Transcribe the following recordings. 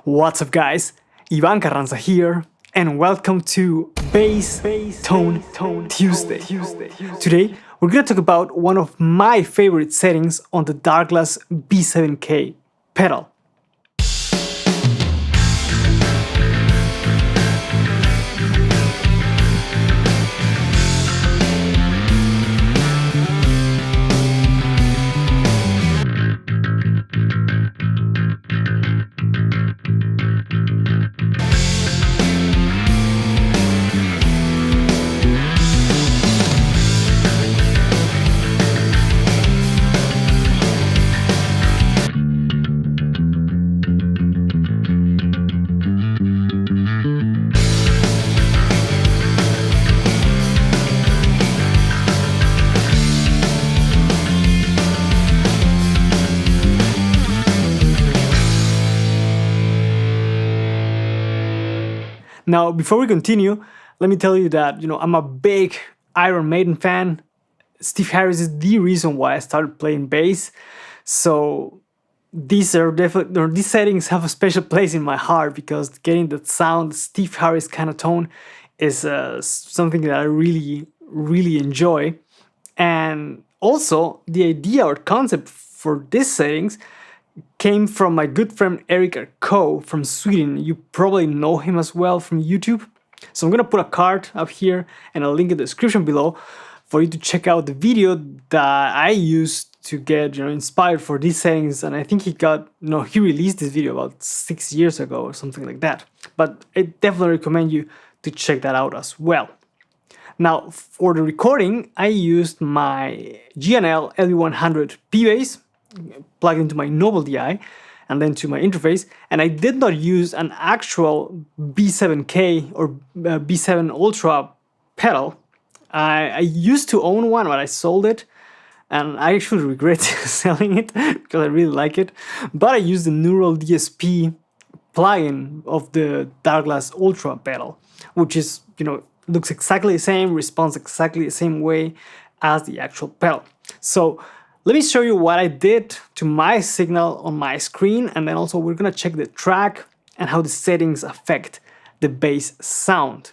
What's up guys, Ivan Carranza here and welcome to Bass Tone Tuesday. Today we're gonna talk about one of my favorite settings on the Darkglass B7k pedal. Now, before we continue, let me tell you that, I'm a big Iron Maiden fan. Steve Harris is the reason why I started playing bass. So these settings have a special place in my heart because getting that sound, Steve Harris kind of tone, is something that I really enjoy. And also, the idea or concept for these settings came from my good friend Eric Arco from Sweden. You probably know him as well from YouTube. So I'm gonna put a card up here and a link in the description below for you to check out the video that I used to get inspired for these settings. And I think he released this video about 6 years ago or something like that. But I definitely recommend you to check that out as well. Now for the recording, I used my G&L LV100 P-Bass plugged into my Neural DI and then to my interface, and I did not use an actual B7k or B7 Ultra pedal. I used to own one, but I sold it, and I actually regret selling it because I really like it. But I used the Neural DSP plugin of the Darkglass Ultra pedal, which is, looks exactly the same, responds exactly the same way as the actual pedal. So let me show you what I did to my signal on my screen, and then also we're gonna check the track and how the settings affect the bass sound.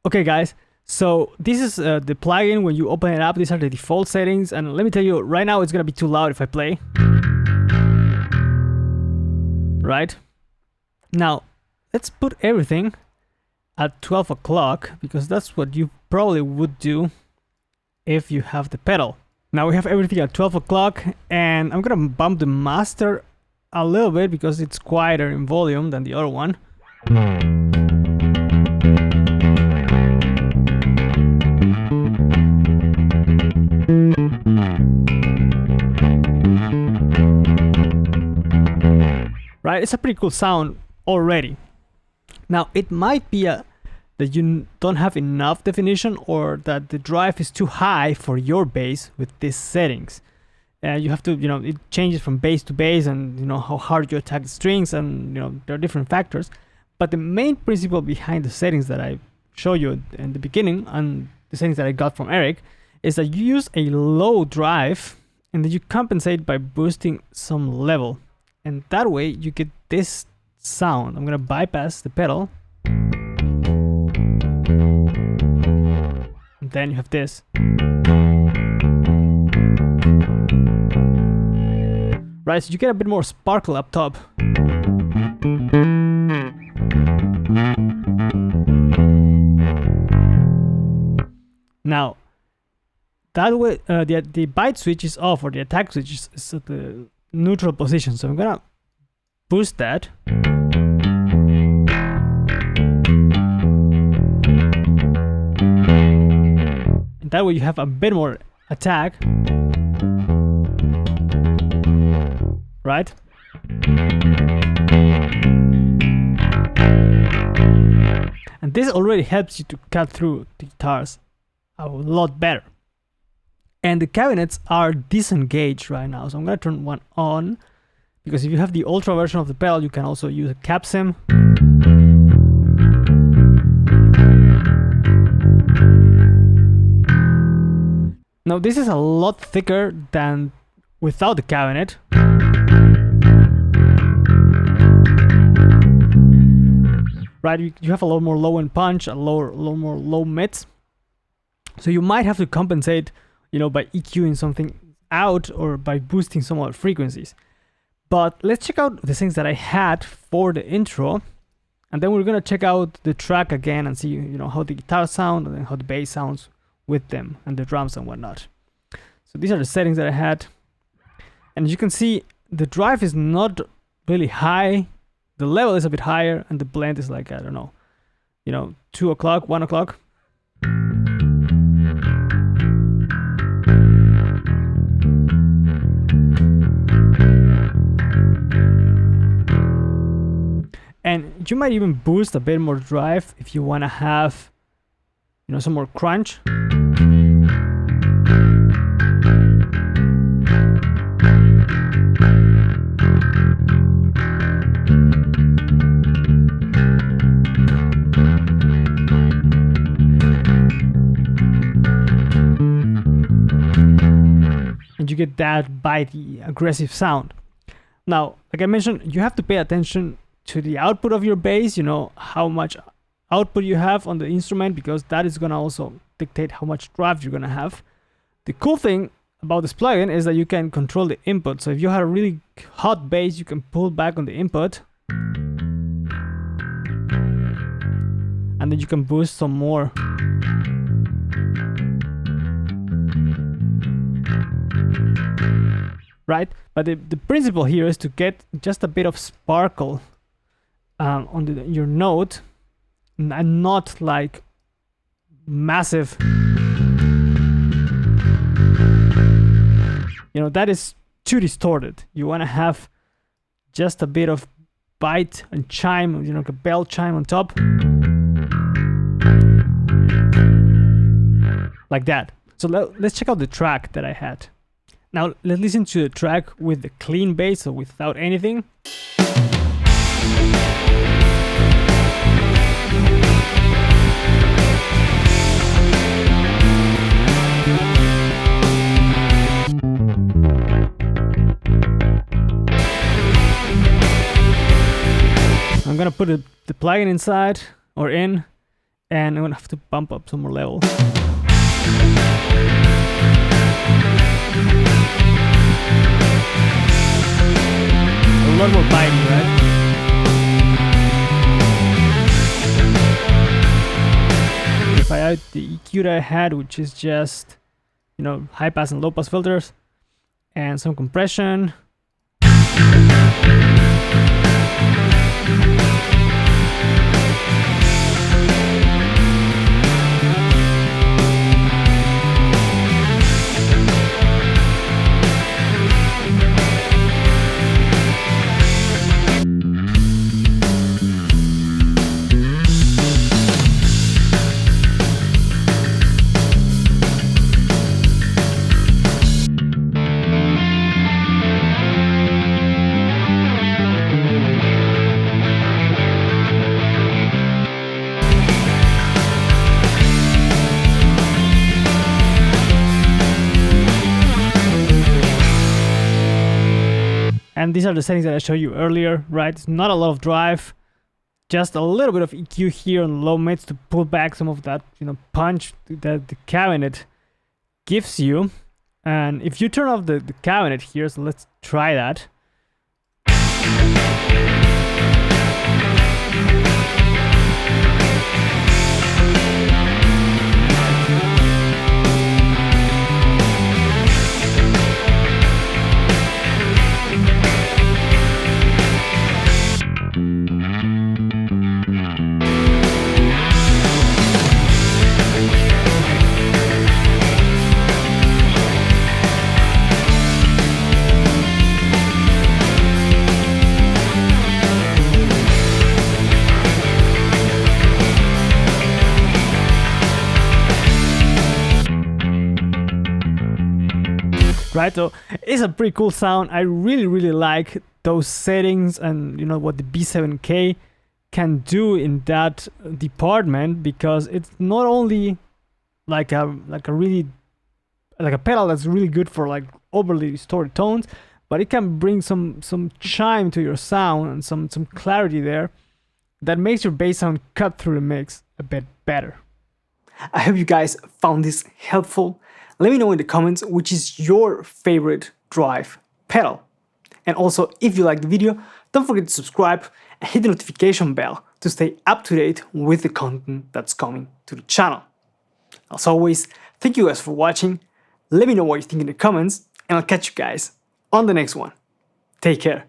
Okay guys, so this is the plugin. When you open it up, these are the default settings, and let me tell you, right now it's gonna be too loud if I play. Right? Now, let's put everything at 12 o'clock, because that's what you probably would do if you have the pedal. Now we have everything at 12 o'clock, and I'm gonna bump the master a little bit because it's quieter in volume than the other one. Right, it's a pretty cool sound already. Now it might be that you don't have enough definition, or that the drive is too high for your bass with these settings. You have to, it changes from bass to bass, and how hard you attack the strings, and there are different factors. But the main principle behind the settings that I show you in the beginning, and the settings that I got from Eric, is that you use a low drive and then you compensate by boosting some level, and that way you get this sound. I'm gonna bypass the pedal. Then you have this. Right, so you get a bit more sparkle up top. Now, that way the byte switch is off, or the attack switch is at the neutral position. So I'm gonna boost that. That way you have a bit more attack, right? And this already helps you to cut through the guitars a lot better. And the cabinets are disengaged right now, so I'm gonna turn one on, because if you have the Ultra version of the pedal, you can also use a cap sim. Now this is a lot thicker than without the cabinet. right? You have a lot more low end punch, a lot more low mids. So you might have to compensate, you know, by EQing something out or by boosting some other frequencies. But let's check out the things that I had for the intro, and then we're gonna check out the track again and see, you know, how the guitar sound and then how the bass sounds with them and the drums and whatnot. So these are the settings that I had, and as you can see, the drive is not really high, the level is a bit higher, and the blend is like, I don't know, you know, 2 o'clock, 1 o'clock. And you might even boost a bit more drive if you want to have, you know, some more crunch. And you get that bitey, aggressive sound. Now, like I mentioned, you have to pay attention to the output of your bass, you know, how much output you have on the instrument, because that is gonna also dictate how much drive you're gonna have. The cool thing about this plugin is that you can control the input. So if you have a really hot bass, you can pull back on the input, and then you can boost some more. Right? But the principle here is to get just a bit of sparkle on your note, and not like massive, you know, that is too distorted. You want to have just a bit of bite and chime, you know, like a bell chime on top, like that. So let's check out the track that I had. Now let's listen to the track with the clean bass, so without anything. I'm gonna put the plugin inside or in, and I'm gonna have to bump up some more level. A lot more biting, right? If I add the EQ that I had, which is just, you know, high pass and low pass filters, and some compression. And these are the settings that I showed you earlier, right? It's not a lot of drive, just a little bit of EQ here on low mids to pull back some of that, you know, punch that the cabinet gives you. And if you turn off the cabinet here, so let's try that. Right, so it's a pretty cool sound. I really like those settings, and you know what the B7k can do in that department, because it's not only like a pedal that's really good for like overly distorted tones, but it can bring some chime to your sound and some clarity there. that makes your bass sound cut through the mix a bit better. I hope you guys found this helpful. Let me know in the comments which is your favorite drive pedal. And also, if you liked the video, don't forget to subscribe and hit the notification bell to stay up to date with the content that's coming to the channel. As always, thank you guys for watching. Let me know what you think in the comments, and I'll catch you guys on the next one. Take care.